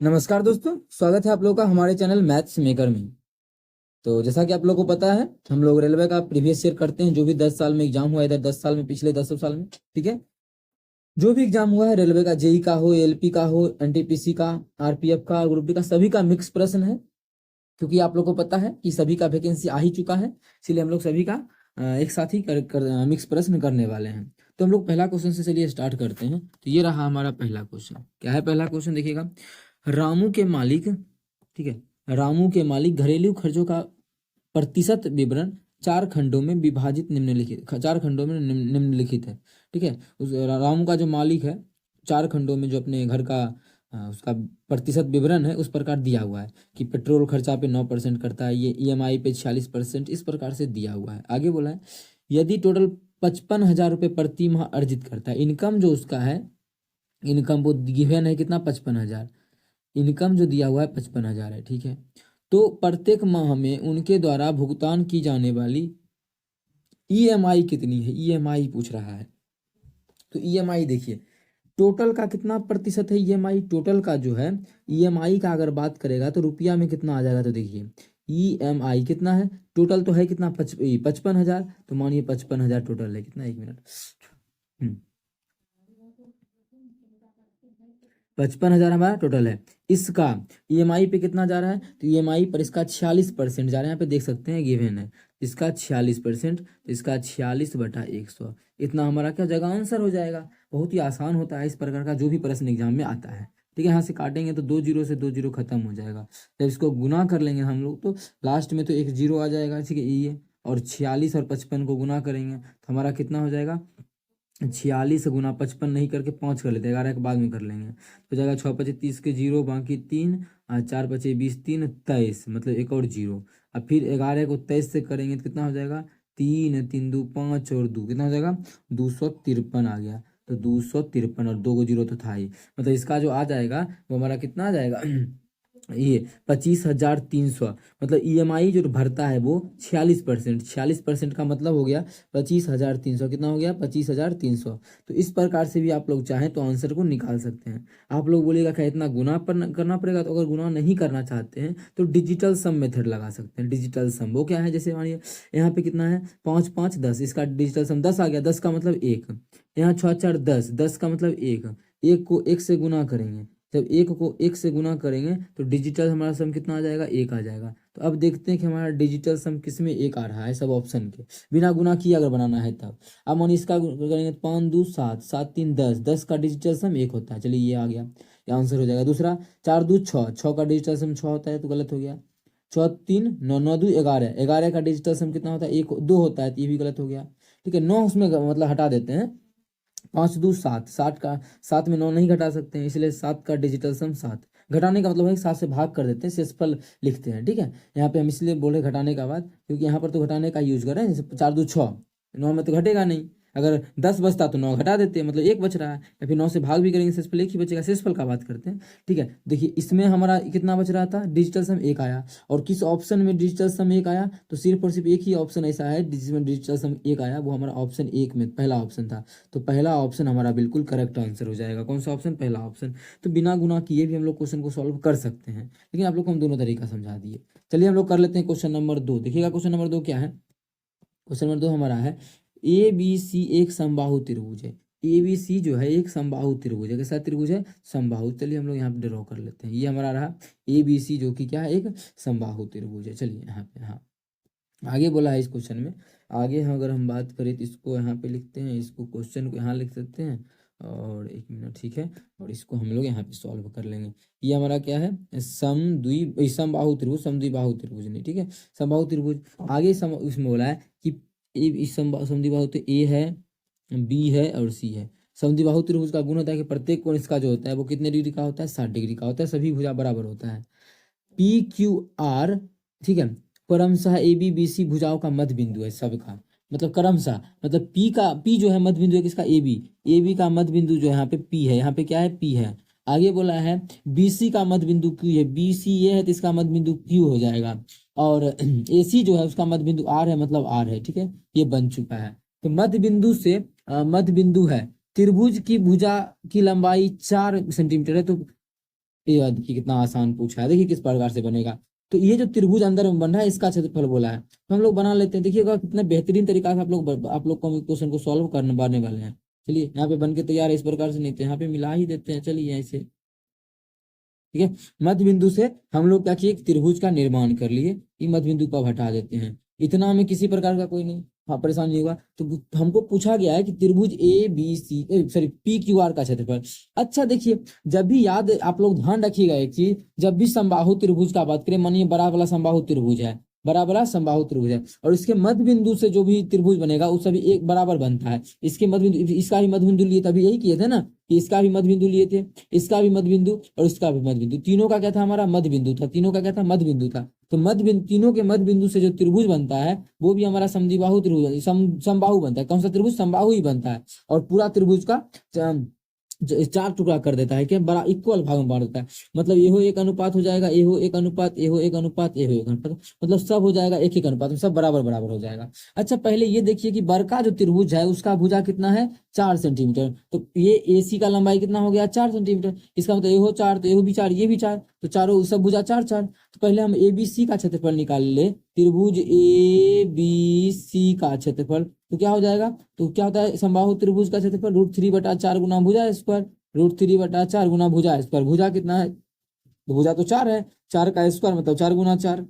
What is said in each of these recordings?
नमस्कार दोस्तों, स्वागत है आप लोगों का हमारे चैनल मैथ्स मेकर में। तो जैसा कि आप लोगों को पता है, हम लोग रेलवे का प्रीवियस ईयर करते हैं। जो भी 10 साल में एग्जाम हुआ है, इधर 10 साल में, पिछले 10 साल में, ठीक है। जो भी एग्जाम हुआ है रेलवे का, जेई का हो, एलपी का हो, एनटीपीसी का, आरपीएफ का, ग्रुप डी का, सभी का मिक्स प्रश्न है। क्योंकि आप लोग को पता है कि सभी का वैकेंसी आ ही चुका है, इसलिए हम लोग सभी का एक साथ ही मिक्स प्रश्न करने वाले हैं। तो हम लोग पहला क्वेश्चन से चलिए स्टार्ट करते हैं। तो ये रहा हमारा पहला क्वेश्चन। क्या है पहला क्वेश्चन? देखिएगा। रामू के मालिक, ठीक है, रामू के मालिक घरेलू खर्चों का प्रतिशत विवरण चार खंडों में निम्नलिखित है। ठीक है। उस रामू का जो मालिक है, चार खंडों में जो अपने घर का उसका प्रतिशत विवरण है उस प्रकार दिया हुआ है कि पेट्रोल खर्चा पे 9% करता है, ये ईएमआई पे 46%, इस प्रकार से दिया हुआ है। आगे बोला है यदि टोटल 55,000 रुपये प्रति माह अर्जित करता है, इनकम जो उसका है, इनकम वो गिवन है कितना, 55,000। इनकम जो दिया हुआ है 55,000 है, ठीक है। तो प्रत्येक माह में उनके द्वारा भुगतान की जाने वाली ईएमआई कितनी है, ईएमआई पूछ रहा है। तो ईएमआई देखिए, टोटल का कितना प्रतिशत है ईएमआई, टोटल का जो है ईएमआई का अगर बात करेगा तो रुपया में कितना आ जाएगा। तो देखिए ईएमआई कितना है, टोटल तो है कितना, 55,000। तो मानिए 55,000 टोटल है, कितना, 1 मिनट। 55,000 हमारा टोटल है। इसका ईएमआई पे कितना जा रहा है, तो ईएमआई पर इसका 46% जा रहा है। यहाँ पे देख सकते हैं गिवन है इसका 46%, तो इसका 46/100, इतना हमारा क्या जगह आंसर हो जाएगा। बहुत ही आसान होता है इस प्रकार का जो भी प्रश्न एग्जाम में आता है। ठीक है, यहाँ से काटेंगे तो 2 जीरो से 2 जीरो खत्म हो जाएगा। जब इसको गुना कर लेंगे हम लोग तो लास्ट में तो एक जीरो आ जाएगा, ठीक है, ये। और 46 और 55 को गुना करेंगे तो हमारा कितना हो जाएगा, 46 गुना 55 नहीं करके 5 कर लेते हैं, 11 के बाद में कर लेंगे तो जाएगा 6×25 के जीरो, बाकी 3, 4×5 = 20, 3 23, मतलब एक और जीरो। अब फिर 11 को 23 से करेंगे तो कितना हो जाएगा, 3 3 2 5 और 2 कितना हो जाएगा, 253 आ गया। तो 253 और 2 को जीरो तो था ही, मतलब इसका जो आ जाएगा वो हमारा कितना आ जाएगा ये 25,300। मतलब ईएमआई जो भरता है वो 46%, 46% का मतलब हो गया 25,300। कितना हो गया, 25,300। तो इस प्रकार से भी आप लोग चाहें तो आंसर को निकाल सकते हैं। आप लोग बोलेगा क्या इतना गुना पर करना पड़ेगा, तो अगर गुना नहीं करना चाहते हैं तो डिजिटल सम मेथड लगा सकते हैं। डिजिटल सम वो क्या है, जैसे मानिए यहाँ पे कितना है, 5 5 10, इसका डिजिटल सम 10 आ गया, 10 का मतलब 1। यहाँ 6 4 10, 10 का मतलब 1, 1 को 1 से गुना करेंगे। जब 1 को 1 से गुना करेंगे तो डिजिटल हमारा सम कितना आ जाएगा, 1 आ जाएगा। तो अब देखते हैं कि हमारा डिजिटल सम किस में 1 आ रहा है, सब ऑप्शन के बिना गुना किए अगर बनाना है तब। अब मानिए इसका करेंगे तो 5 2 7, 7 3 10, 10 का डिजिटल सम 1 होता है। चलिए ये आ गया, ये आंसर हो जाएगा। दूसरा 4 2 6, 6 का डिजिटल सम 6 होता है, तो गलत हो गया। 6 3 9, 9 2 11, 11 का डिजिटल सम कितना होता है, 1 2 होता है, तो ये भी गलत हो गया। ठीक है, 9 उसमें मतलब हटा देते हैं। 5 2 7, 7 का, 7 में 9 नहीं घटा सकते हैं, इसलिए 7 का डिजिटल सम 7। घटाने का मतलब है 7 से भाग कर देते हैं, शेषफल लिखते हैं। ठीक है, यहाँ पे हम इसलिए बोले घटाने का बाद, क्योंकि यहाँ पर तो घटाने का यूज कर रहे हैं। जैसे 4 2 6, 9 में तो घटेगा नहीं। अगर 10 बचता तो 9 घटा देते, मतलब 1 बच रहा है, या फिर 9 से भाग भी करेंगे शेषफल 1 ही बचेगा। शेषफल का बात करते हैं। ठीक है, देखिए इसमें हमारा कितना बच रहा था, डिजिटल सम 1 आया। और किस ऑप्शन में डिजिटल सम 1 आया, तो सिर्फ और सिर्फ एक ही ऑप्शन ऐसा है जिसमें डिजिटल सम 1 आया, वो हमारा ऑप्शन 1 में पहला ऑप्शन था। तो पहला ऑप्शन हमारा बिल्कुल करेक्ट आंसर हो जाएगा। कौन सा ऑप्शन, पहला ऑप्शन। तो बिना गुना किए भी हम लोग क्वेश्चन को सॉल्व कर सकते हैं, लेकिन आप लोग को हम दोनों तरीका समझा दिए। चलिए हम लोग कर लेते हैं क्वेश्चन नंबर 2। देखिएगा क्वेश्चन नंबर 2 क्या है। क्वेश्चन नंबर 2 हमारा है ए बी सी एक समबाहु त्रिभुज है। ए बी सी जो है एक समबाहु त्रिभुज है। कैसा त्रिभुज है, समबाहु। चलिए हम लोग यहाँ पे ड्रॉ कर लेते हैं। ये हमारा रहा ए बी सी, जो कि क्या है, एक समबाहु त्रिभुज है। चलिए यहाँ पे, हाँ, आगे बोला है इस क्वेश्चन में। आगे हम अगर हम बात करें तो इसको यहाँ पे लिखते हैं, इसको क्वेश्चन को यहाँ लिख सकते हैं। और 1 मिनट, ठीक है, और इसको हम लोग यहाँ पे सॉल्व कर लेंगे। ये हमारा क्या है, समबाहु त्रिभुज, समद्विबाहु त्रिभुज नहीं, ठीक है, समबाहु त्रिभुज। आगे इसमें बोला है कि समद्विबाहु तो ए है, बी है और सी है। समद्विबाहु त्रिभुज का गुण होता है कि प्रत्येक कोण इसका जो होता है वो कितने डिग्री का होता है, 60 डिग्री का होता है। सभी भुजा बराबर होता है। पी क्यू आर, ठीक है, क्रमशः ए बी बी सी भुजाओं का मध्य बिंदु है सबका। मतलब क्रमशः, मतलब पी जो है मध्य बिंदु है किसका, ए बी का मध्य बिंदु जो है यहाँ पे पी है, यहाँ पे क्या है, पी है। आगे बोला है बी सी का मध्य बिंदु क्यू है, बी सी ये है तो इसका मध्य बिंदु क्यू हो जाएगा। और ए सी जो है उसका मध्य बिंदु आर है, मतलब आर है। ठीक है, ये बन चुका है। तो मध्य बिंदु से मध्य बिंदु है, त्रिभुज की भुजा की लंबाई 4 सेंटीमीटर है। तो ये देखिए कितना आसान पूछा है, देखिए किस प्रकार से बनेगा। तो ये जो त्रिभुज अंदर में बन रहा है इसका क्षेत्रफल बोला है, तो हम लोग बना लेते हैं। देखिएगा कितना बेहतरीन तरीका से आप लोग को क्वेश्चन को सॉल्व करने बारने वाले हैं। चलिए यहाँ पे बन के तैयार है, इस प्रकार से नहीं तो यहाँ पे मिला ही देते हैं। चलिए ऐसे, ठीक है। मध्य बिंदु से हम लोग क्या किए, त्रिभुज का निर्माण कर लिए। ये मध्य बिंदु को अब हटा देते हैं, इतना हमें किसी प्रकार का कोई नहीं हाँ परेशान नहीं होगा। तो हमको पूछा गया है कि त्रिभुज A B C sorry P Q R का क्षेत्रफल। अच्छा देखिए, जब भी याद आप लोग ध्यान रखिएगा एक चीज, जब भी समबाहु त्रिभुज का बात करें, मानिए बड़ा वाला समबाहु त्रिभुज है, बड़ा बड़ा समबाहु त्रिभुज है, और इसके मध्य बिंदु से जो भी त्रिभुज बनेगा वो सभी एक बराबर बनता है। इसके मध्य बिंदु, इसका भी मध्य बिंदु लिए, तभी यही किए थे ना कि इसका भी मध्य बिंदु लिए थे, इसका भी मध्य बिंदु और इसका भी मध्य बिंदु, तीनों का क्या था हमारा मध्य बिंदु था, तीनों का क्या था मध्य बिंदु था। तो मध्य बिंदु, तीनों के मध्य बिंदु से जो त्रिभुज बनता है वो भी हमारा समद्विबाहु त्रिभुज समबाहु बनता है। कौन सा त्रिभुज, समबाहु ही बनता है। और पूरा त्रिभुज का चार टुकड़ा कर देता है, क्या बड़ा इक्वल भाग में बांट देता है। मतलब ये हो एक अनुपात हो जाएगा, ये हो एक अनुपात, ये हो एक अनुपात, ये हो एक अनुपात, मतलब सब हो जाएगा एक एक अनुपात में, सब बराबर बराबर हो जाएगा। अच्छा पहले ये देखिए कि बड़का जो त्रिभुज है उसका भुजा कितना है 4 सेंटीमीटर, तो ये AC का लंबाई कितना हो गया 4 सेंटीमीटर। इसका मतलब ये हो 4 तो ये हो भी 4, ये भी 4, तो चारों सब भुजा 4 4। तो पहले हम ABC का क्षेत्रफल निकाल ले, त्रिभुज ABC का क्षेत्रफल, तो क्या हो जाएगा, तो क्या होता है समबाहु त्रिभुज का क्षेत्रफल √3/4 गुना भुजा स्क्वायर, √3/4 गुना भुजा स्क्वायर। भुजा कितना है, तो भुजा तो 4 है, 4 का स्क्वायर मतलब 4 × 4।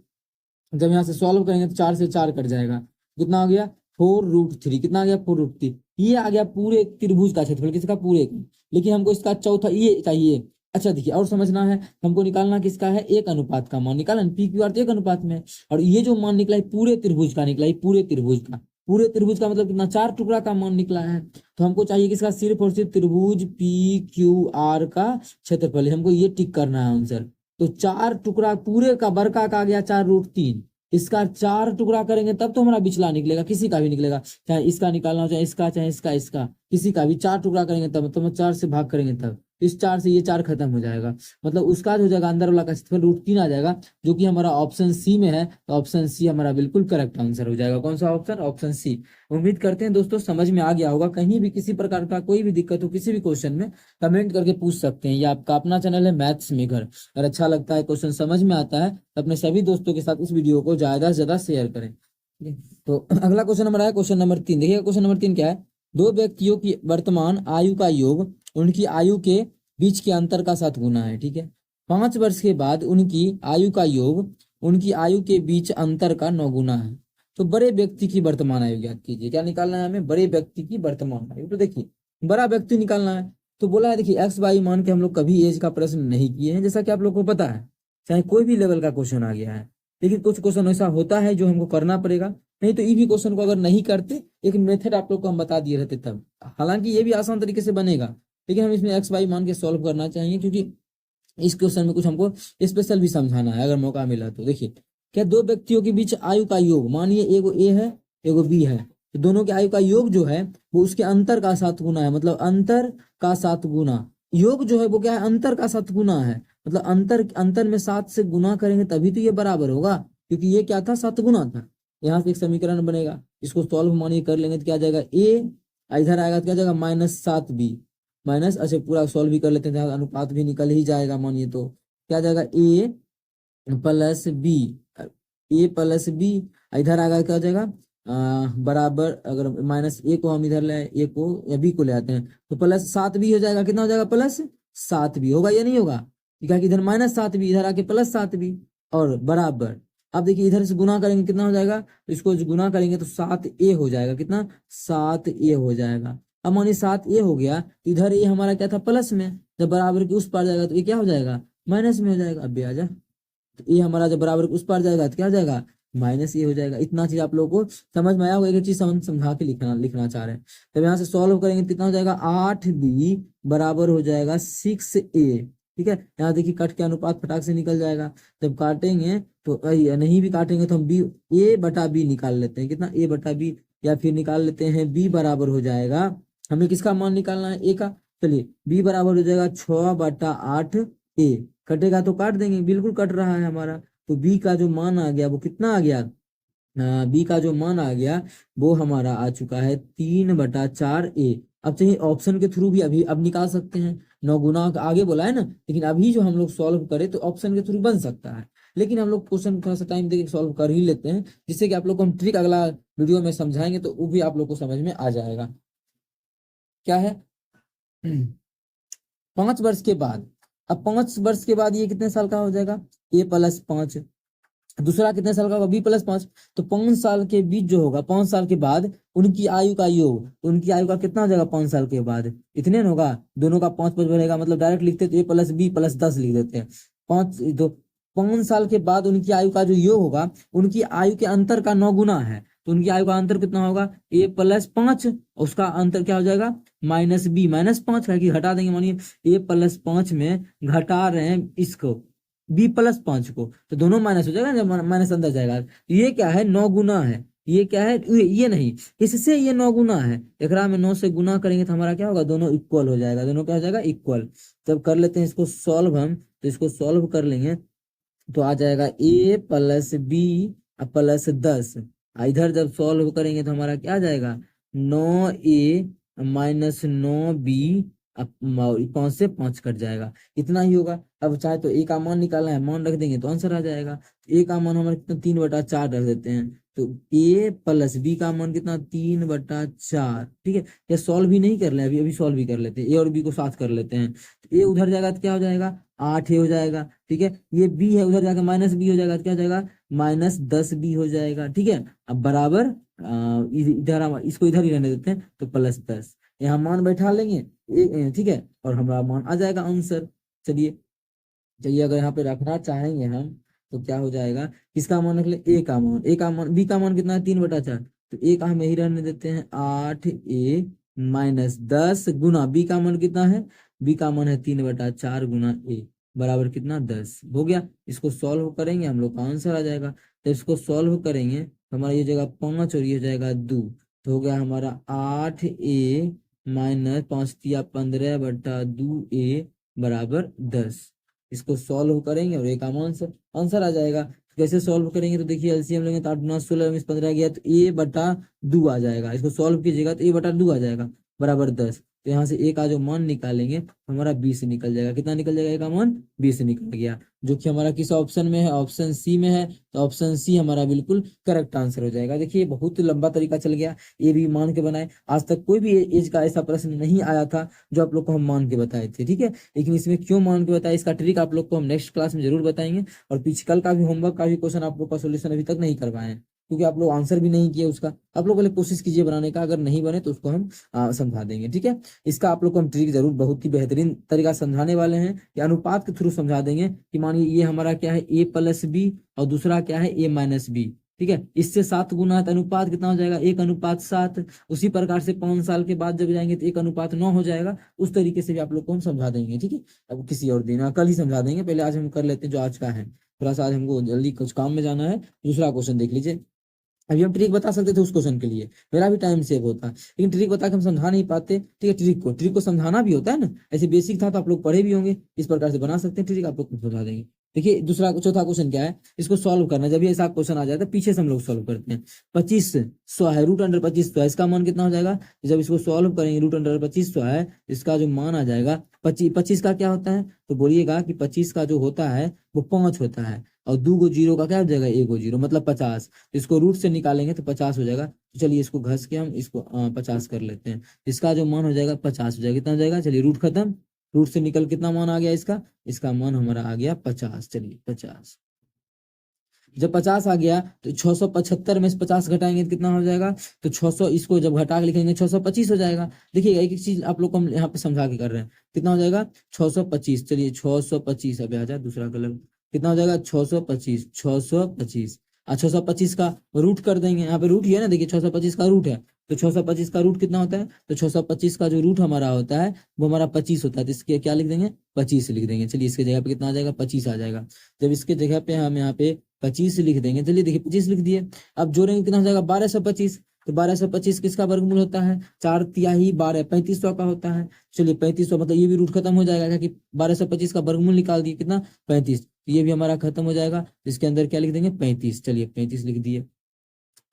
जब यहाँ से सॉल्व करेंगे तो 4 से 4 कट जाएगा, कितना आ गया 4√3, कितना आ गया 4√3। ये आ गया पूरे त्रिभुज का क्षेत्रफल, किसका, पूरे का। लेकिन हमको इसका चौथा ये चाहिए। अच्छा देखिए और समझना है, हमको निकालना किसका है, एक अनुपात का मान निकालना, पी क्यू आर तो एक अनुपात में है, और ये जो मान निकला है पूरे त्रिभुज का निकला है, पूरे त्रिभुज का, पूरे त्रिभुज का मतलब कितना 4 टुकड़ा का मान निकला है। तो हमको चाहिए किसका, सिर्फ और सिर्फ त्रिभुज PQR का क्षेत्रफल, हमको ये टिक करना है आंसर। तो 4 टुकड़ा पूरे का, बड़का का आ गया 4√3, इसका 4 टुकड़ा करेंगे तब तो हमारा बिचला निकलेगा, किसी का भी निकलेगा, चाहे इसका निकालना हो, चाहे इसका, चाहे इसका, किसी का भी 4 टुकड़ा करेंगे तब, तो 4 से भाग करेंगे तब, इस 4 से ये 4 खत्म हो जाएगा, मतलब उसका जो जगह अंदर वाला का क्षेत्रफल √3 आ जाएगा, जो कि हमारा ऑप्शन सी में है। तो ऑप्शन सी हमारा बिल्कुल करेक्ट आंसर हो जाएगा। कौन सा ऑप्शन, ऑप्शन सी। उम्मीद करते हैं दोस्तों समझ में आ गया होगा। कहीं भी किसी प्रकार का कोई भी दिक्कत हो किसी भी क्वेश्चन में, कमेंट करके पूछ सकते हैं। ये आपका अपना चैनल है मैथ्स मेकर। अगर अच्छा लगता है, क्वेश्चन समझ में आता है, तो अपने सभी दोस्तों के साथ इस वीडियो को ज्यादा से ज्यादा शेयर करें। तो अगला क्वेश्चन नंबर है क्वेश्चन नंबर 3। देखिएगा क्वेश्चन नंबर 3 क्या है, दो व्यक्तियों की वर्तमान आयु का योग उनकी आयु के बीच के अंतर का 7 गुना है। ठीक है, 5 वर्ष के बाद उनकी आयु का योग उनकी आयु के बीच अंतर का 9 गुना है। तो बड़े व्यक्ति की वर्तमान आयु ज्ञात कीजिए। क्या निकालना है हमें, बड़े व्यक्ति की वर्तमान आयु। तो देखिए बड़ा व्यक्ति निकालना है, तो बोला है देखिए XY मान के हम लोग कभी एज का प्रश्न नहीं किए हैं, जैसा कि आप लोग को पता है, चाहे कोई भी लेवल का क्वेश्चन आ गया है। लेकिन कुछ क्वेश्चन ऐसा होता है जो हमको करना पड़ेगा, नहीं तो ये भी क्वेश्चन को अगर नहीं करते, एक मेथड आप लोग को हम बता दिए रहते तब। हालांकि ये भी आसान तरीके से बनेगा, लेकिन हम इसमें XY मान के सॉल्व करना चाहिए, क्योंकि इस क्वेश्चन में कुछ हमको स्पेशल भी समझाना है अगर मौका मिला तो। देखिए क्या, दो व्यक्तियों के बीच आयु का योग, मानिए एगो A है एगो B है, तो दोनों के आयु का योग जो है वो उसके अंतर का 7 गुना है, मतलब अंतर का 7 गुना। योग जो है वो क्या है, अंतर का 7 गुना है, मतलब अंतर अंतर में 7 से गुना करेंगे तभी तो ये बराबर होगा, क्योंकि ये क्या था 7 गुना था। यहाँ से एक समीकरण बनेगा, इसको सॉल्व मानिए कर लेंगे तो क्या जाएगा A, इधर आएगा तो क्या जाएगा -7B, माइनस, अच्छा पूरा सॉल्व भी कर लेते हैं, अनुपात भी निकल ही जाएगा मानिए, तो क्या जाएगा A+B, A+B, इधर आएगा क्या हो जाएगा बराबर, अगर -A को हम इधर ले, A को या B को ले आते हैं तो +7B हो जाएगा। कितना हो जाएगा, +7B होगा या नहीं होगा, क्या कि इधर -7B, इधर आके +7B, और बराबर। अब देखिए इधर से गुना करेंगे कितना हो जाएगा, तो इसको गुना करेंगे तो 7A हो जाएगा, कितना 7A हो जाएगा। अब मानिए 7A हो गया, तो इधर ये हमारा क्या था प्लस में, जब बराबर के उस पार जाएगा तो ये क्या हो जाएगा माइनस में हो जाएगा। अब आ जा, तो ये हमारा जब बराबर के उस पार जाएगा तो क्या हो जाएगा -A हो जाएगा। इतना चीज आप लोगों को समझ में आया होगा, एक चीज समझा के लिखना चाह रहे हैं। तब यहाँ से सॉल्व करेंगे कितना हो जाएगा 8B बराबर हो जाएगा 6A। ठीक है, यहाँ देखिए कट के अनुपात फटाक से निकल जाएगा, जब काटेंगे तो नहीं भी काटेंगे तो हम A/B निकाल लेते हैं, कितना A/B, या फिर निकाल लेते हैं B बराबर हो जाएगा, हमें किसका मान निकालना है A का। चलिए B बराबर हो जाएगा 6/8A, कटेगा तो काट देंगे, बिल्कुल कट रहा है हमारा। तो B का जो मान आ गया वो कितना आ गया, B का जो मान आ गया वो हमारा आ चुका है 3/4A। अब चाहिए ऑप्शन के थ्रू भी अभी अब निकाल सकते हैं, 9 गुना का आगे बोला है ना, लेकिन अभी जो हम लोग सॉल्व करें तो ऑप्शन के थ्रू बन सकता है, लेकिन हम लोग क्वेश्चन थोड़ा सा टाइम देके सॉल्व कर ही लेते हैं, जिससे कि आप लोग को हम ट्रिक अगला वीडियो में समझाएंगे तो वो भी आप लोग को समझ में आ जाएगा। क्या है 5 वर्ष के बाद, अब 5 वर्ष के बाद ये कितने साल का हो जाएगा, a+5, दूसरा कितने साल का होगा b+5, तो 5 साल के बीच जो होगा 5 साल के बाद उनकी आयु का योग, उनकी आयु का कितना हो जाएगा 5 साल के बाद, इतने न होगा, दोनों का 5 5 बढ़ेगा, मतलब डायरेक्ट लिखते तो a+b+10 लिख देते हैं। 5 साल के बाद उनकी आयु का जो योग होगा, उनकी आयु के अंतर का 9 गुना है, तो उनकी आयु का अंतर कितना होगा a+5, उसका अंतर क्या हो जाएगा -b, -5 है कि घटा देंगे, मानिए a+5 में घटा रहे हैं इसको b+5 को, तो दोनों माइनस हो जाएगा, जब माइनस अंदर जाएगा, ये क्या है 9 गुना है, ये क्या है ये नहीं, इससे ये 9 गुना है, एकरा में 9 से गुना करेंगे तो हमारा क्या होगा, दोनों इक्वल हो जाएगा, दोनों क्या हो जाएगा इक्वल। तब कर लेते हैं इसको सॉल्व हम, तो इसको सॉल्व कर लेंगे तो आ जाएगा a+b+10, इधर जब सॉल्व करेंगे तो हमारा क्या आ जाएगा 9a-9b, अब 5 से 5 कट जाएगा, इतना ही होगा। अब चाहे तो ए का मान निकालना है, मान रख देंगे तो आंसर आ जाएगा। ए का मान हमारा कितना 3/4 रख देते हैं, तो a+b का मान कितना 3/4, ठीक है। ये सॉल्व भी नहीं कर ले, अभी अभी सॉल्व भी कर लेते हैं, ए और बी को साथ कर लेते हैं, तो ए उधर जाएगा तो क्या हो जाएगा 8 हो जाएगा, ठीक है। ये बी है, उधर जाकर -b हो जाएगा तो क्या हो जाएगा -10b हो जाएगा, ठीक है। अब बराबर इधर हम इसको इधर ही रहने देते हैं, तो +10 यहाँ मान बैठा लेंगे, ठीक है, और हमारा मान आ जाएगा आंसर। चलिए चलिए अगर यहाँ पे रखना चाहेंगे हम तो क्या हो जाएगा, किसका मान रख ले ए का मान बी का मान कितना है 3/4, तो ए का हम यही रहने देते हैं 8a-10 गुना बी का मान कितना है, बी का मान है 3/4 गुना ए, बराबर कितना 10 हो गया। इसको सॉल्व करेंगे हम लोग का आंसर आ जाएगा, तो इसको सॉल्व करेंगे तो हमारा ये जगह 5 और ये हो जाएगा 2, तो हो गया हमारा 8a-5×15 बराबर 10। इसको सॉल्व करेंगे और एक आंसर आंसर आ जाएगा। तो कैसे सॉल्व करेंगे, तो देखिए एलसीएम लेंगे तो 8×9 = 16, 15 गया तो a/2 आ जाएगा, इसको सॉल्व कीजिएगा तो a/2 आ जाएगा बराबर 10, तो यहाँ से ए का जो मान निकालेंगे तो हमारा 20 निकल जाएगा, कितना निकल जाएगा ए का मान 20 निकल गया, जो कि हमारा किस ऑप्शन में है, ऑप्शन सी में है, तो ऑप्शन सी हमारा बिल्कुल करेक्ट आंसर हो जाएगा। देखिए बहुत लंबा तरीका चल गया, ये भी मान के बनाए, आज तक कोई भी एज का ऐसा प्रश्न नहीं आया था जो आप लोग को हम मान के बताए थे, ठीक है। लेकिन इसमें क्यों मान के बताया, इसका ट्रिक आप लोग को हम नेक्स्ट क्लास में जरूर बताएंगे, और पीछे कल का भी होमवर्क का भी क्वेश्चन आप लोग का सोल्यूशन अभी तक नहीं करवाए हैं, क्योंकि आप लोग आंसर भी नहीं किए उसका, आप लोग पहले कोशिश कीजिए बनाने का, अगर नहीं बने तो उसको हम समझा देंगे, ठीक है। इसका आप लोग को हम ट्रिक जरूर बहुत ही बेहतरीन तरीका समझाने वाले हैं, या अनुपात के थ्रू समझा देंगे कि मानिए ये हमारा क्या है a+b और दूसरा क्या है a-b, ठीक है, इससे 7 गुना है तो अनुपात कितना हो जाएगा 1:7। उसी प्रकार से 5 साल के बाद जब जाएंगे तो 1:9 हो जाएगा, उस तरीके से भी आप लोग को हम समझा देंगे, ठीक है। अब किसी और दिन कल ही समझा देंगे, पहले आज हम कर लेते हैं जो आज का है, थोड़ा सा आज हमको जल्दी कुछ काम में जाना है। दूसरा क्वेश्चन देख लीजिए, अभी हम ट्रिक बता सकते थे उस क्वेश्चन के लिए, मेरा भी टाइम सेव होता, लेकिन ट्रिक बता के हम समझा नहीं पाते, ठीक है। ट्रिक को समझाना भी होता है ना, ऐसे बेसिक था तो आप लोग पढ़े भी होंगे, इस प्रकार से बना सकते हैं ट्रिक, आप लोग को समझा देंगे। देखिए दूसरा चौथा क्वेश्चन क्या है, इसको सॉल्व करना है, जब भी ऐसा क्वेश्चन आ जाता है पीछे से हम लोग सॉल्व करते हैं। 2500 है, √2500 है, इसका मान कितना हो जाएगा, जब इसको सॉल्व करेंगे √2500 है, इसका जो मान आ जाएगा 25 का क्या होता है, तो बोलिएगा कि 25 का जो होता है वो 5 होता है, और 2 जीरो का क्या हो जाएगा 1 जीरो, मतलब 50, इसको रूट से निकालेंगे तो 50 हो जाएगा। तो चलिए इसको घस के हम इसको 50 कर लेते हैं, इसका जो मान हो जाएगा 50 हो जाएगा, कितना हो जाएगा, चलिए रूट खत्म, रूट से निकल कितना मान आ गया इसका, इसका मान हमारा आ गया 50, चलिए 50। जब 50 आ गया तो 675 में से 50 घटाएंगे तो कितना हो जाएगा, तो 600, इसको जब घटा के लिखेंगे 625 हो जाएगा। देखिएगा एक एक चीज आप लोग को हम यहाँ पे समझा के कर रहे हैं, कितना हो जाएगा 625, चलिए 625, अभी आ जाए दूसरा कलर, कितना हो जाएगा 625, 625, 625 का रूट कर देंगे, यहाँ पे रूट ही है ना, देखिए 625 का रूट है, तो 625 का रूट कितना होता है, तो 625 का जो रूट हमारा होता है वो हमारा 25 होता है, तो इसके क्या लिख देंगे 25 लिख देंगे। चलिए इसके जगह पे कितना आ जाएगा 25 आ जाएगा, जब इसके जगह पे हम यहाँ पे 25 लिख देंगे, चलिए देखिए 25 लिख दिए, अब जोड़ेंगे कितना हो जाएगा 1225, तो 1225 किसका वर्गमूल होता है, 4×3=12, 3500 का होता है। चलिए 3500, मतलब ये भी रूट खत्म हो जाएगा, क्योंकि 1225 का वर्गमूल निकाल दिए कितना 35, तो ये भी हमारा खत्म हो जाएगा, इसके अंदर क्या लिख देंगे 35, चलिए 35 लिख दिए,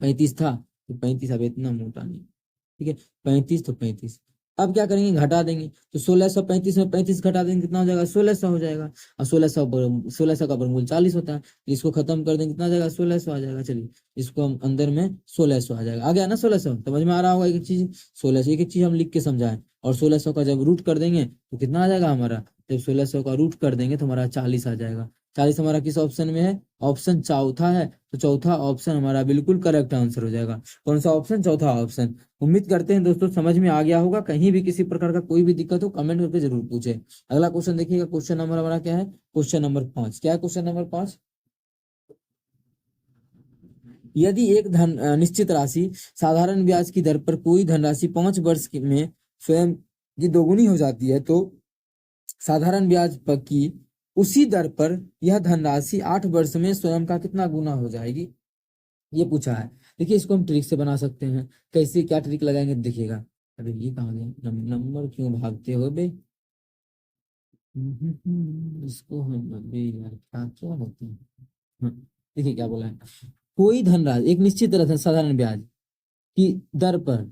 35 था तो 35, अब इतना मोटा नहीं, ठीक है 35 तो 35। अब क्या करेंगे, घटा देंगे। तो 1635 में 35 घटा देंगे, कितना हो जाएगा, 1600 हो जाएगा। और 1600 का वर्गमूल 40 होता है। इसको खत्म कर देंगे, कितना आ जाएगा, 1600 आ जाएगा। चलिए इसको हम अंदर में 1600 आ जाएगा। आ गया ना 1600, समझ में आ रहा होगा एक चीज। 1600 एक एक चीज हम लिख के समझाएं। और 1600 का जब रूट कर देंगे तो कितना आ जाएगा हमारा, जब 1600 का रूट कर देंगे तो हमारा 40 आ जाएगा। 40 हमारा किस ऑप्शन में है, ऑप्शन चौथा है। तो चौथा ऑप्शन हमारा बिल्कुल करेक्ट आंसर हो जाएगा। कौन सा ऑप्शन, चौथा ऑप्शन। उम्मीद करते हैं दोस्तों समझ में आ गया होगा। कहीं भी किसी प्रकार का कोई भी दिक्कत हो कमेंट करके जरूर पूछे। अगला क्वेश्चन देखिएगा, क्वेश्चन नंबर हमारा क्या है, क्वेश्चन नंबर 5। क्या है क्वेश्चन नंबर 5, यदि एक निश्चित राशि साधारण ब्याज की दर पर कोई धनराशि 5 वर्ष में स्वयं की दोगुनी हो जाती है, तो साधारण ब्याज पर की उसी दर पर यह धनराशि 8 वर्ष में स्वयं का कितना गुना हो जाएगी, ये पूछा है। देखिए इसको हम ट्रिक से बना सकते हैं। कैसे, क्या ट्रिक लगाएंगे देखिएगा। अरे ये कहाँ गया, नंबर क्यों भागते हो बे। इसको हम अबे यार क्या क्या होते हैं। हाँ, देखिए क्या बोला है, कोई धनराशि एक निश्चित साधारण ब्याज की दर पर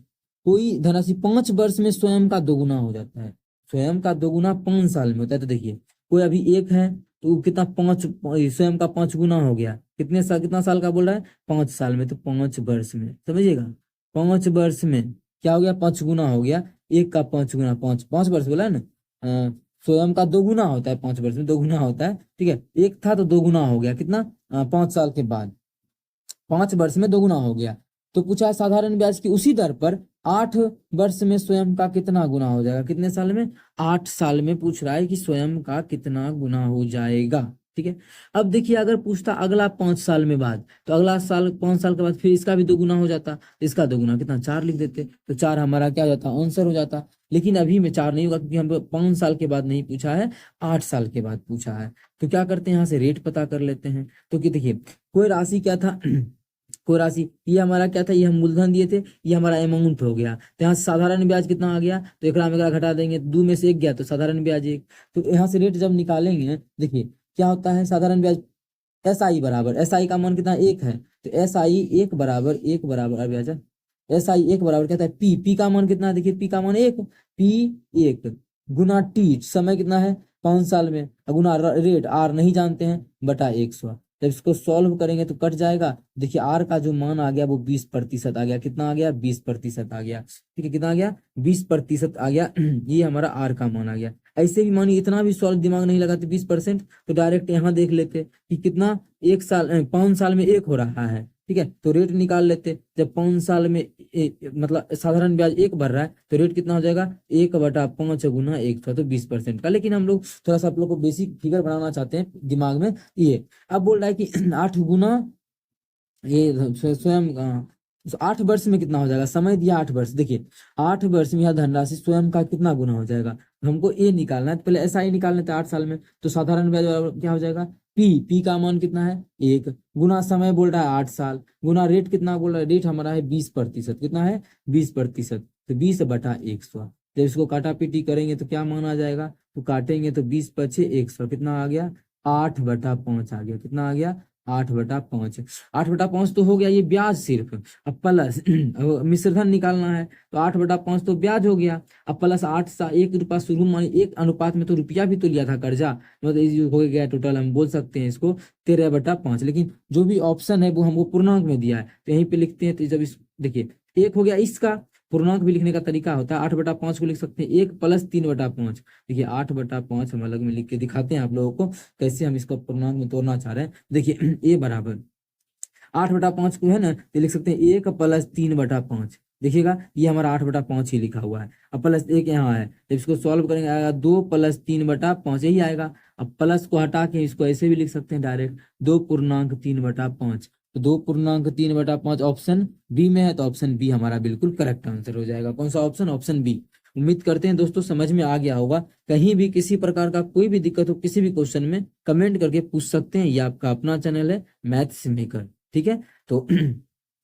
कोई धनराशि 5 वर्ष में स्वयं का दोगुना हो जाता है। स्वयं का दोगुना 5 साल में होता है। तो देखिए कोई अभी एक है तो वो कितना, पांच, स्वयं का 5 गुना हो गया। कितने साल, कितना साल का बोल रहा है, 5 साल में। तो 5 वर्ष में, समझिएगा 5 वर्ष में क्या हो गया, 5 गुना हो गया। एक का 5 गुना, 5 5 वर्ष बोला है ना। स्वयं का 2 गुना होता है, 5 वर्ष में 2 गुना होता है। ठीक है, एक था तो 2 गुना हो गया, कितना, 5 साल के बाद 5 वर्ष में 2 गुना हो गया। तो पूछा है साधारण ब्याज की उसी दर पर 8 वर्ष में स्वयं का कितना गुना हो जाएगा, कितने साल में, 8 साल में पूछ रहा है कि स्वयं का कितना गुना हो जाएगा। ठीक है, अब देखिए अगर पूछता अगला 5 साल में बाद, तो अगला साल 5 साल के बाद फिर इसका भी 2 गुना हो जाता। इसका 2 गुना कितना, 4 लिख देते, तो 4 हमारा क्या हो जाता, आंसर हो जाता। लेकिन अभी में 4 नहीं होगा क्योंकि हम 5 साल के बाद नहीं पूछा है, 8 साल के बाद पूछा है। तो क्या करते हैं, यहाँ से रेट पता कर लेते हैं। तो कि देखिए कोई राशि क्या था कोई राशि, ये हमारा क्या था, ये हम मूलधन दिए थे, ये हमारा अमाउंट हो गया। तो यहाँ साधारण ब्याज कितना आ गया, तो एकड़ा में एकड़ा घटा देंगे, 2 में से 1 गया तो साधारण ब्याज 1। तो यहाँ से रेट जब निकालेंगे, देखिए क्या होता है, साधारण ब्याज एस आई बराबर, एस आई का मान कितना, 1 है। तो एस आई 1 बराबर ब्याज, एस आई 1 बराबर क्या था, पी का मान कितना है, देखिए पी का मान 1, पी 1 गुना टी, समय कितना है 5 साल में, गुना रेट आर नहीं जानते हैं, बटा 100। जब इसको सॉल्व करेंगे तो कट जाएगा। देखिए आर का जो मान आ गया वो 20% आ गया। कितना आ गया, 20% आ गया। ठीक है, कितना आ गया, 20% आ गया। ये हमारा आर का मान आ गया। ऐसे भी मानिए इतना भी सॉल्व दिमाग नहीं लगाते 20%, तो डायरेक्ट यहाँ देख लेते कि कितना, 5 साल में 1 हो रहा है। ठीक है, तो रेट निकाल लेते। जब 5 साल में मतलब साधारण ब्याज 1 बढ़ रहा है तो रेट कितना हो जाएगा, 1/5 गुना 100, तो 20% का। लेकिन हम लोग थोड़ा सा आप लोग को बेसिक फिगर बनाना चाहते हैं दिमाग में ये। अब बोल रहा है कि 8 गुना ये स्वयं 8 वर्ष में कितना हो जाएगा, समय दिया 8 वर्ष। देखिए 8 वर्ष में यह धनराशि स्वयं का कितना गुना हो जाएगा, हमको ए निकालना है। तो पहले एसआई निकालना था 8 साल में, तो साधारण ब्याज बराबर क्या हो जाएगा, पी का मान कितना है 1, गुना समय बोल रहा है 8 साल, गुना रेट कितना बोल रहा है, रेट हमारा है 20%। कितना है 20%, तो 20/100। जब इसको काटा पीटी करेंगे तो क्या मान आ जाएगा, तो काटेंगे तो 20×100 कितना आ गया, 8/5 आ गया। कितना आ गया, 8/5। 8/5 तो हो गया ये ब्याज सिर्फ। अब प्लस मिश्रधन निकालना है, तो 8/5 तो ब्याज हो गया। अब प्लस 1 रुपया शुरू मानी 1 अनुपात में तो रुपया भी तो लिया था कर्जा, मतलब ये हो गया टोटल, हम बोल सकते हैं इसको 13/5। लेकिन जो भी ऑप्शन है वो हमको पूर्णांक में दिया है, तो यहीं पे लिखते हैं। तो जब इस देखिए 1 हो गया, इसका पूर्णांक भी लिखने का तरीका होता है, 8/5 को लिख सकते हैं 1 + 3/5। देखिए 8/5 हम अलग में लिख के दिखाते हैं आप लोगों को कैसे हम इसको पूर्णांक में तोड़ना चाह रहे हैं। देखिए ए बराबर 8/5 को है ना, तो लिख सकते हैं 1 + 3/5। देखिएगा ये हमारा 8/5 ही लिखा हुआ है। अब +1 यहाँ है, जब इसको सॉल्व करेंगे आएगा 2 + 3/5 यही आएगा। अब प्लस को हटा के इसको ऐसे भी लिख सकते हैं डायरेक्ट, 2.3/5। तो 2.3/5 ऑप्शन बी में है, तो ऑप्शन बी हमारा बिल्कुल करेक्ट आंसर हो जाएगा। कौन सा ऑप्शन, ऑप्शन बी। उम्मीद करते हैं दोस्तों समझ में आ गया होगा। कहीं भी किसी प्रकार का कोई भी दिक्कत हो किसी भी क्वेश्चन में कमेंट करके पूछ सकते हैं। ये आपका अपना चैनल है मैथ्स मेकर, ठीक है। तो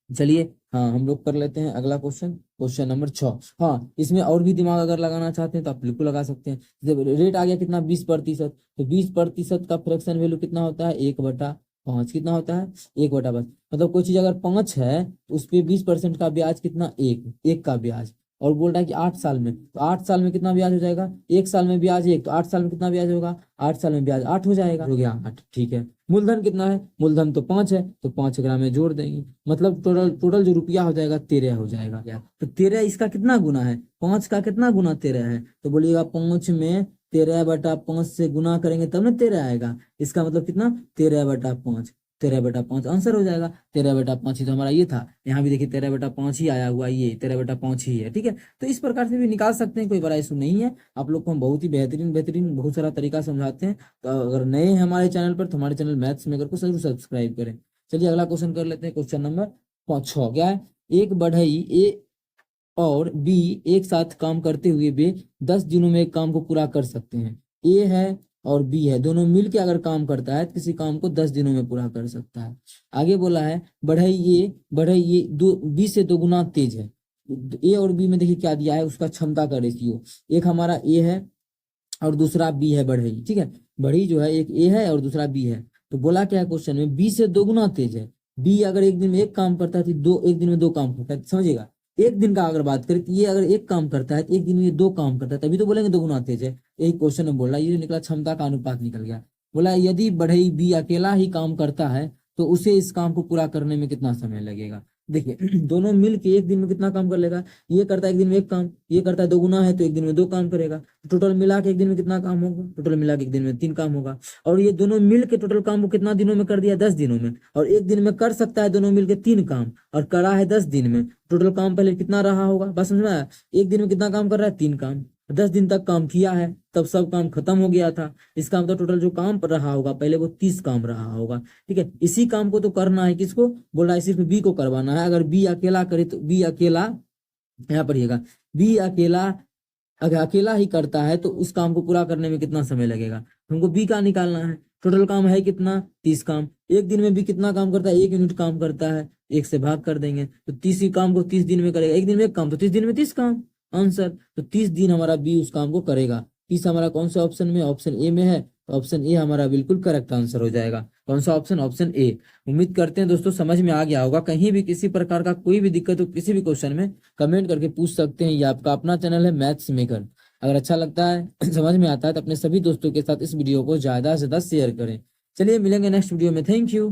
चलिए हाँ हम लोग कर लेते हैं अगला क्वेश्चन, क्वेश्चन नंबर 6। हाँ इसमें और भी दिमाग अगर लगाना चाहते हैं तो आप बिल्कुल लगा सकते हैं। जब रेट आ गया कितना 20%, तो 20% का फ्रैक्शन वैल्यू कितना होता है 1/5। कितना होता है 1/5। मतलब कोई चीज अगर 5 है तो उस पर 20% का ब्याज कितना, 1 का ब्याज। और बोल रहा है कि 8 साल में, तो 8 साल में कितना ब्याज हो जाएगा, 1 साल में ब्याज 1, तो 8 साल में कितना ब्याज होगा, 8 साल में ब्याज 8 हो जाएगा, हो गया 8, ठीक है। मूलधन कितना है, मूलधन तो 5 है, तो 5 ग्राम में जोड़ देंगे, मतलब टोटल टोटल जो रुपया हो जाएगा 13 हो जाएगा यार। तो 13 इसका कितना गुना है, 5 का कितना गुना 13 है, तो बोलिएगा 5 में 13/5 से गुना करेंगे तब ना 13 आएगा, इसका मतलब कितना 13/5, 13/5 आंसर हो जाएगा। 13/5 ही तो हमारा ये था, यहाँ भी देखिए 13/5 ही आया हुआ, ये 13/5 ही है, ठीक है। तो इस प्रकार से भी निकाल सकते हैं, कोई बड़ा इशू नहीं है। आप लोग को हम बहुत ही बेहतरीन बेहतरीन बहुत सारा तरीका समझाते हैं। तो अगर नए हैं हमारे चैनल पर, तो हमारे चैनल मैथ्स मेकर को जरूर सब्सक्राइब करें। चलिए अगला क्वेश्चन कर लेते हैं, क्वेश्चन नंबर 6 क्या है, एक बढ़ई ए और बी एक साथ काम करते हुए वे 10 दिनों में एक काम को पूरा कर सकते हैं। ए है और बी है, दोनों मिलके अगर काम करता है तो किसी काम को 10 दिनों में पूरा कर सकता है। आगे बोला है बढ़ई ये दो बी से 2 गुना तेज है। ए और बी में देखिए क्या दिया है, उसका क्षमता का रेशियो, एक हमारा ए है और दूसरा बी है बढ़ई, ठीक है। बढ़ई जो है एक ए है और दूसरा बी है। तो बोला क्या है क्वेश्चन में, बी से 2 गुना तेज है। बी अगर एक दिन में एक काम करता है तो दो एक दिन में 2 काम करता है, समझिएगा। एक दिन का अगर बात करें तो ये अगर एक काम करता है तो एक दिन में ये 2 काम करता है, तभी तो बोलेंगे 2 गुना तेज है। यही क्वेश्चन में बोल रहा है, ये जो निकला क्षमता का अनुपात निकल गया। बोला यदि बढ़ई बी अकेला ही काम करता है तो उसे इस काम को पूरा करने में कितना समय लगेगा। देखिए दोनों मिल के एक दिन में कितना काम कर लेगा, ये करता है एक दिन में एक काम, ये करता है 2 गुना है तो एक दिन में 2 काम करेगा। टोटल मिला के एक दिन में कितना काम होगा, टोटल मिला के एक दिन में 3 काम होगा। और ये दोनों मिल के टोटल काम को कितना दिनों में कर दिया, 10 दिनों में। और एक दिन में कर सकता है दोनों मिल के 3 काम, और करा है 10 दिन में। टोटल काम पहले कितना रहा होगा, बस समझ में आया। एक दिन में कितना काम कर रहा है, 3 काम। 10 दिन तक काम किया है, तब सब काम खत्म हो गया था। इसका मतलब टोटल जो काम पर रहा होगा पहले वो 30 काम रहा होगा, ठीक है। इसी काम को तो करना है, किसको बोल रहा है, सिर्फ बी को करवाना है। अगर बी अकेला करे तो बी अकेला, यहाँ पढ़िएगा, बी अकेला अगर अकेला ही करता है तो उस काम को पूरा करने में कितना समय लगेगा, हमको बी का निकालना है। टोटल काम है कितना, 30 काम। एक दिन में बी कितना काम करता है, 1 यूनिट काम करता है, 1 से भाग कर देंगे तो 30 ही काम को 30 दिन में करेगा। एक दिन में एक काम तो 30 दिन में 30 काम, आंसर। तो 30 दिन हमारा बी उस काम को करेगा। 30 हमारा कौन सा ऑप्शन में, ऑप्शन ए में है, तो ऑप्शन ए हमारा बिल्कुल करेक्ट आंसर हो जाएगा। कौन सा ऑप्शन, ऑप्शन ए। उम्मीद करते हैं दोस्तों समझ में आ गया होगा। कहीं भी किसी प्रकार का कोई भी दिक्कत हो किसी भी क्वेश्चन में कमेंट करके पूछ सकते हैं। ये आपका अपना चैनल है मैथ्स मेकर। अगर अच्छा लगता है समझ में आता है तो अपने सभी दोस्तों के साथ इस वीडियो को ज्यादा से ज्यादा शेयर करें। चलिए मिलेंगे नेक्स्ट वीडियो में, थैंक यू।